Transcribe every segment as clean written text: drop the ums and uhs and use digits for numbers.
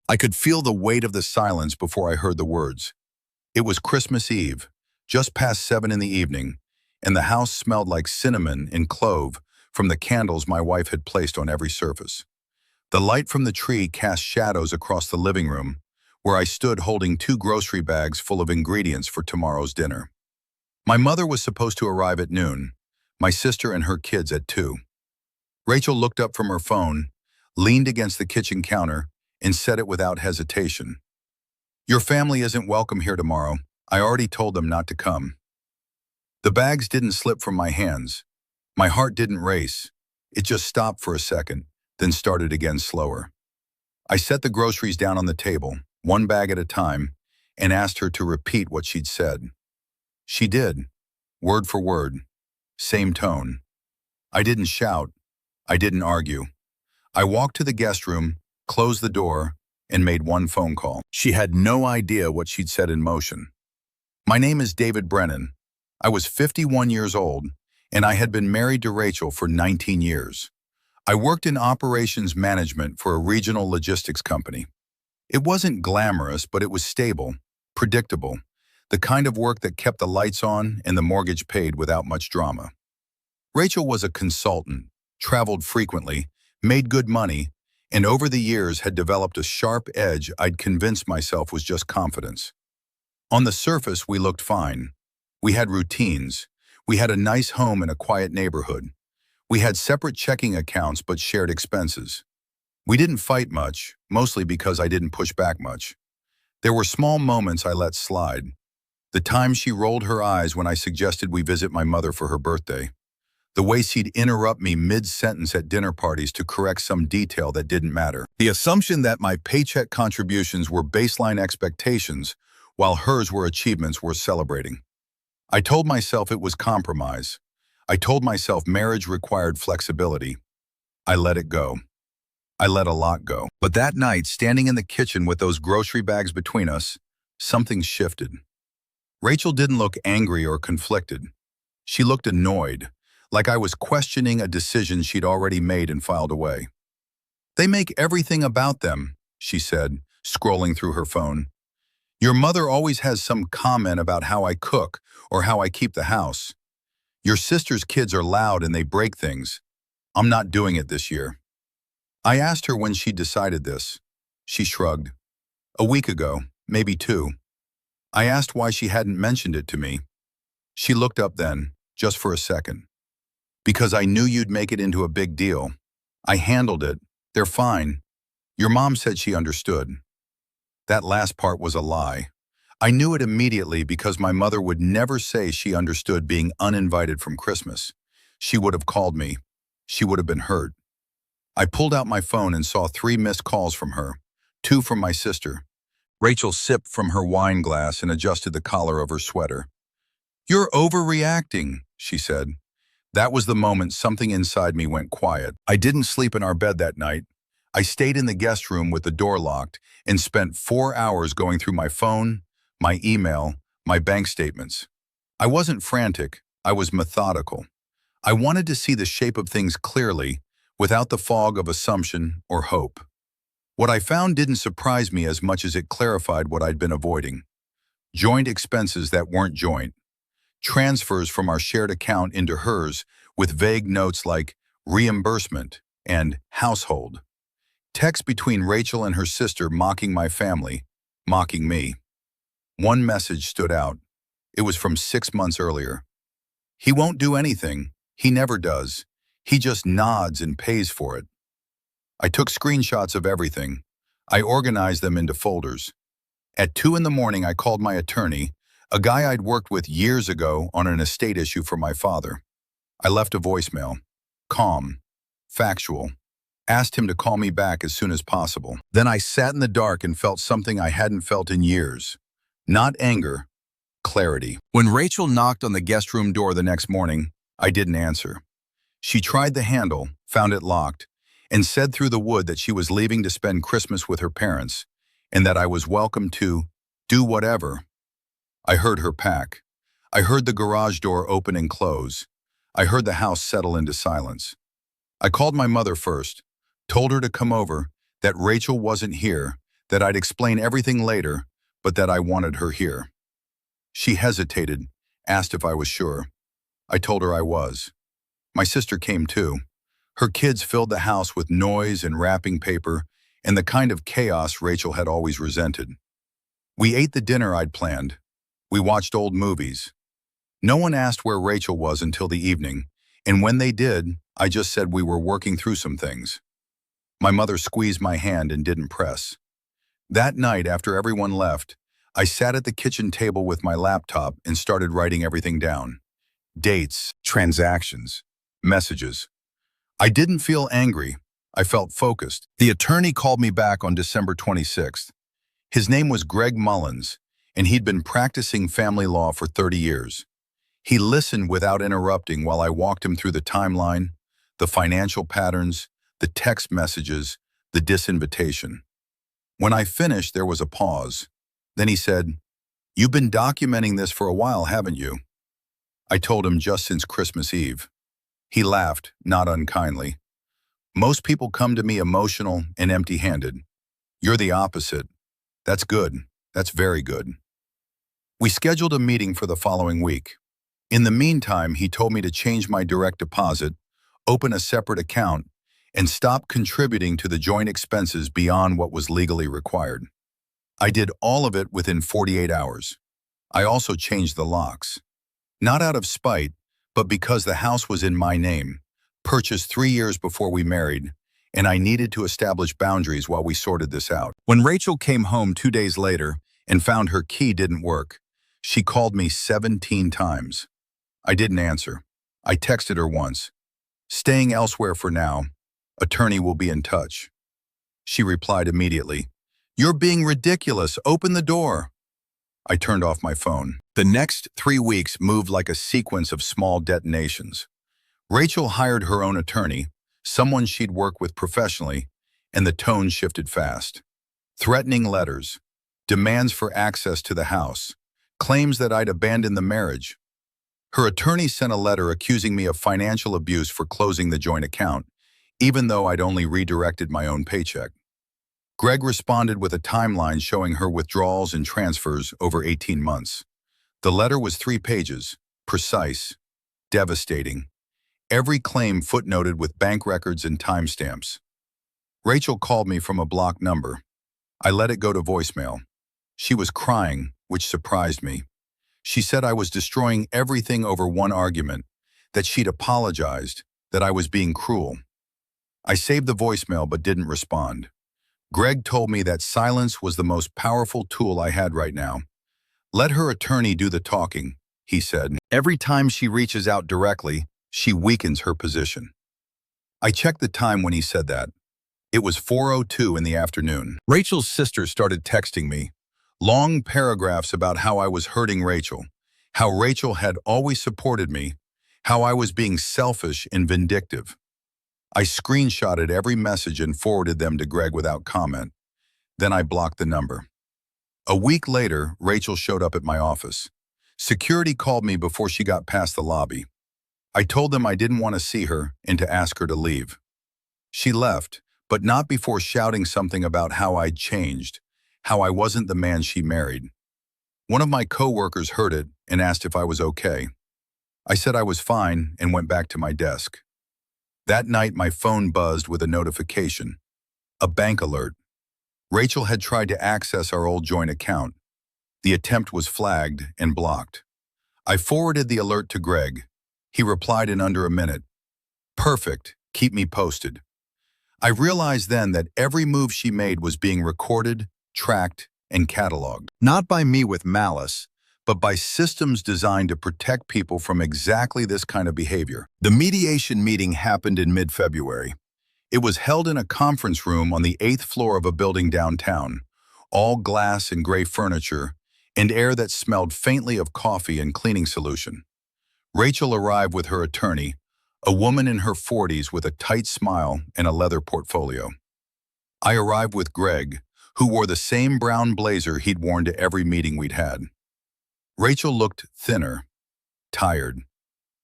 I could feel the weight of the silence before I heard the words. It was Christmas Eve, just past 7 in the evening, and the house smelled like cinnamon and clove from the candles my wife had placed on every surface. The light from the tree cast shadows across the living room, where I stood holding 2 grocery bags full of ingredients for tomorrow's dinner. My mother was supposed to arrive at noon, my sister and her kids at 2. Rachel looked up from her phone, leaned against the kitchen counter, and said it without hesitation. "Your family isn't welcome here tomorrow. I already told them not to come." The bags didn't slip from my hands. My heart didn't race. It just stopped for a second, then started again slower. I set the groceries down on the table, one bag at a time, and asked her to repeat what she'd said. She did, word for word, same tone. I didn't shout. I didn't argue. I walked to the guest room, closed the door, and made one phone call. She had no idea what she'd set in motion. "My name is David Brennan. I was 51 years old, and I had been married to Rachel for 19 years. I worked in operations management for a regional logistics company. It wasn't glamorous, but it was stable, predictable, the kind of work that kept the lights on and the mortgage paid without much drama. Rachel was a consultant, traveled frequently, made good money, and over the years had developed a sharp edge I'd convinced myself was just confidence. On the surface, we looked fine. We had routines. We had a nice home in a quiet neighborhood. We had separate checking accounts but shared expenses. We didn't fight much, mostly because I didn't push back much. There were small moments I let slide. The time she rolled her eyes when I suggested we visit my mother for her birthday. The way she'd interrupt me mid-sentence at dinner parties to correct some detail that didn't matter. The assumption that my paycheck contributions were baseline expectations, while hers were achievements worth celebrating. I told myself it was compromise. I told myself marriage required flexibility. I let it go. I let a lot go. But that night, standing in the kitchen with those grocery bags between us, something shifted. Rachel didn't look angry or conflicted. She looked annoyed, like I was questioning a decision she'd already made and filed away. "They make everything about them," she said, scrolling through her phone. "Your mother always has some comment about how I cook or how I keep the house. Your sister's kids are loud and they break things. I'm not doing it this year." I asked her when she decided this. She shrugged. "A week ago, maybe 2. I asked why she hadn't mentioned it to me. She looked up then, just for a second. "Because I knew you'd make it into a big deal. I handled it. They're fine. Your mom said she understood." That last part was a lie. I knew it immediately because my mother would never say she understood being uninvited from Christmas. She would have called me. She would have been hurt. I pulled out my phone and saw 3 missed calls from her, 2 from my sister. Rachel sipped from her wine glass and adjusted the collar of her sweater. "You're overreacting," she said. That was the moment something inside me went quiet. I didn't sleep in our bed that night. I stayed in the guest room with the door locked and spent 4 hours going through my phone, my email, my bank statements. I wasn't frantic. I was methodical. I wanted to see the shape of things clearly, without the fog of assumption or hope. What I found didn't surprise me as much as it clarified what I'd been avoiding. Joint expenses that weren't joint. Transfers from our shared account into hers with vague notes like reimbursement and household. Texts between Rachel and her sister mocking my family, mocking me. One message stood out. It was from 6 months earlier. "He won't do anything. He never does. He just nods and pays for it." I took screenshots of everything. I organized them into folders. At 2 in the morning, I called my attorney, a guy I'd worked with years ago on an estate issue for my father. I left a voicemail. Calm. Factual. Asked him to call me back as soon as possible. Then I sat in the dark and felt something I hadn't felt in years. Not anger, clarity. When Rachel knocked on the guest room door the next morning, I didn't answer. She tried the handle, found it locked, and said through the wood that she was leaving to spend Christmas with her parents, and that I was welcome to do whatever. I heard her pack. I heard the garage door open and close. I heard the house settle into silence. I called my mother first, told her to come over, that Rachel wasn't here, that I'd explain everything later, but that I wanted her here. She hesitated, asked if I was sure. I told her I was. My sister came too. Her kids filled the house with noise and wrapping paper and the kind of chaos Rachel had always resented. We ate the dinner I'd planned. We watched old movies. No one asked where Rachel was until the evening, and when they did, I just said we were working through some things. My mother squeezed my hand and didn't press. That night, after everyone left, I sat at the kitchen table with my laptop and started writing everything down. Dates, transactions, messages. I didn't feel angry. I felt focused. The attorney called me back on December 26th. His name was Greg Mullins, and he'd been practicing family law for 30 years. He listened without interrupting while I walked him through the timeline, the financial patterns, the text messages, the disinvitation. When I finished, there was a pause. Then he said, "You've been documenting this for a while, haven't you?" I told him just since Christmas Eve. He laughed, not unkindly. "Most people come to me emotional and empty-handed. You're the opposite. That's good. That's very good." We scheduled a meeting for the following week. In the meantime, he told me to change my direct deposit, open a separate account, and stop contributing to the joint expenses beyond what was legally required. I did all of it within 48 hours. I also changed the locks. Not out of spite, but because the house was in my name, purchased 3 years before we married, and I needed to establish boundaries while we sorted this out. When Rachel came home 2 days later and found her key didn't work, she called me 17 times. I didn't answer. I texted her once. "Staying elsewhere for now. Attorney will be in touch." She replied immediately, "You're being ridiculous. Open the door." I turned off my phone. The next 3 weeks moved like a sequence of small detonations. Rachel hired her own attorney, someone she'd worked with professionally, and the tone shifted fast. Threatening letters, demands for access to the house, claims that I'd abandoned the marriage. Her attorney sent a letter accusing me of financial abuse for closing the joint account, even though I'd only redirected my own paycheck. Greg responded with a timeline showing her withdrawals and transfers over 18 months. The letter was 3 pages, precise, devastating. Every claim footnoted with bank records and timestamps. Rachel called me from a blocked number. I let it go to voicemail. She was crying, which surprised me. She said I was destroying everything over one argument, that she'd apologized, that I was being cruel. I saved the voicemail but didn't respond. Greg told me that silence was the most powerful tool I had right now. "Let her attorney do the talking," he said. "Every time she reaches out directly, she weakens her position." I checked the time when he said that. It was 4:02 in the afternoon. Rachel's sister started texting me. Long paragraphs about how I was hurting Rachel, how Rachel had always supported me, how I was being selfish and vindictive. I screenshotted every message and forwarded them to Greg without comment. Then I blocked the number. A week later, Rachel showed up at my office. Security called me before she got past the lobby. I told them I didn't want to see her and to ask her to leave. She left, but not before shouting something about how I'd changed, how I wasn't the man she married. One of my coworkers heard it and asked if I was okay. I said I was fine and went back to my desk. That night, my phone buzzed with a notification, a bank alert. Rachel had tried to access our old joint account. The attempt was flagged and blocked. I forwarded the alert to Greg. He replied in under a minute. "Perfect, keep me posted." I realized then that every move she made was being recorded, tracked, and cataloged. Not by me with malice, but by systems designed to protect people from exactly this kind of behavior. The mediation meeting happened in mid-February. It was held in a conference room on the 8th floor of a building downtown, all glass and gray furniture, and air that smelled faintly of coffee and cleaning solution. Rachel arrived with her attorney, a woman in her 40s with a tight smile and a leather portfolio. I arrived with Greg, who wore the same brown blazer he'd worn to every meeting we'd had. Rachel looked thinner, tired.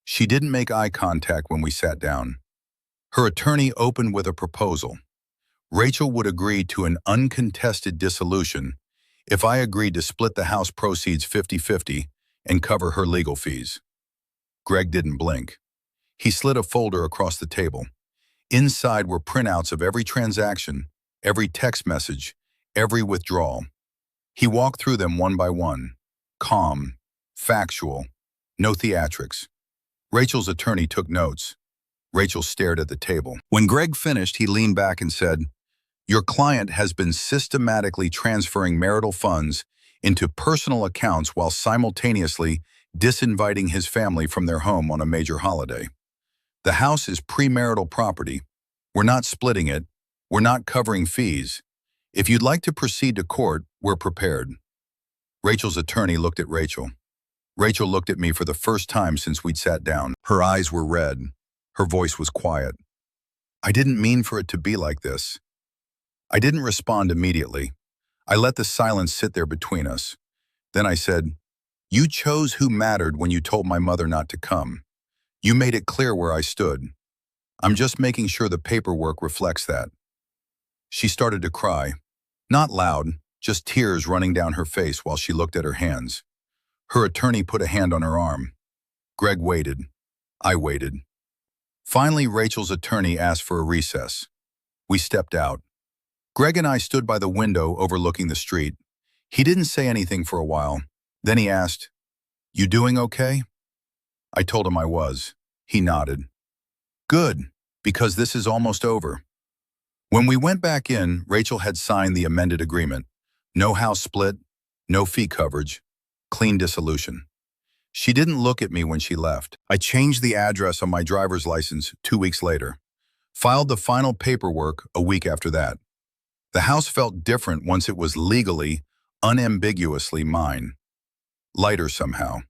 She didn't make eye contact when we sat down. Her attorney opened with a proposal. Rachel would agree to an uncontested dissolution if I agreed to split the house proceeds 50-50 and cover her legal fees. Greg didn't blink. He slid a folder across the table. Inside were printouts of every transaction, every text message, every withdrawal. He walked through them one by one, calm, factual, no theatrics. Rachel's attorney took notes. Rachel stared at the table. When Greg finished, he leaned back and said, "Your client has been systematically transferring marital funds into personal accounts while simultaneously disinviting his family from their home on a major holiday. The house is premarital property. We're not splitting it. We're not covering fees. If you'd like to proceed to court, we're prepared." Rachel's attorney looked at Rachel. Rachel looked at me for the first time since we'd sat down. Her eyes were red. Her voice was quiet. "I didn't mean for it to be like this." I didn't respond immediately. I let the silence sit there between us. Then I said, "You chose who mattered when you told my mother not to come. You made it clear where I stood. I'm just making sure the paperwork reflects that." She started to cry. Not loud, just tears running down her face while she looked at her hands. Her attorney put a hand on her arm. Greg waited. I waited. Finally, Rachel's attorney asked for a recess. We stepped out. Greg and I stood by the window overlooking the street. He didn't say anything for a while. Then he asked, "You doing okay?" I told him I was. He nodded. "Good, because this is almost over." When we went back in, Rachel had signed the amended agreement. No house split, no fee coverage, clean dissolution. She didn't look at me when she left. I changed the address on my driver's license 2 weeks later. Filed the final paperwork a week after that. The house felt different once it was legally, unambiguously mine. Lighter somehow.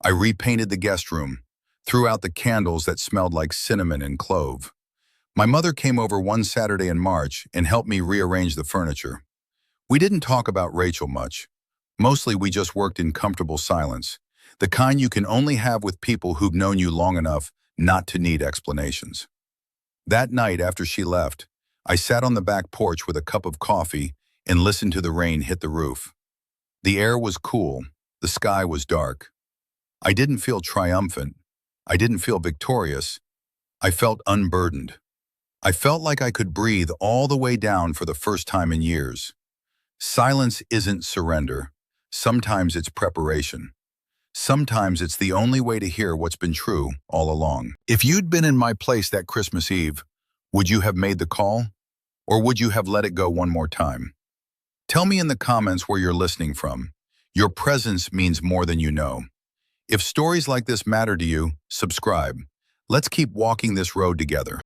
I repainted the guest room, threw out the candles that smelled like cinnamon and clove. My mother came over one Saturday in March and helped me rearrange the furniture. We didn't talk about Rachel much. Mostly we just worked in comfortable silence, the kind you can only have with people who've known you long enough not to need explanations. That night after she left, I sat on the back porch with a cup of coffee and listened to the rain hit the roof. The air was cool, the sky was dark. I didn't feel triumphant. I didn't feel victorious. I felt unburdened. I felt like I could breathe all the way down for the first time in years. Silence isn't surrender. Sometimes it's preparation. Sometimes it's the only way to hear what's been true all along. If you'd been in my place that Christmas Eve, would you have made the call? Or would you have let it go one more time? Tell me in the comments where you're listening from. Your presence means more than you know. If stories like this matter to you, subscribe. Let's keep walking this road together.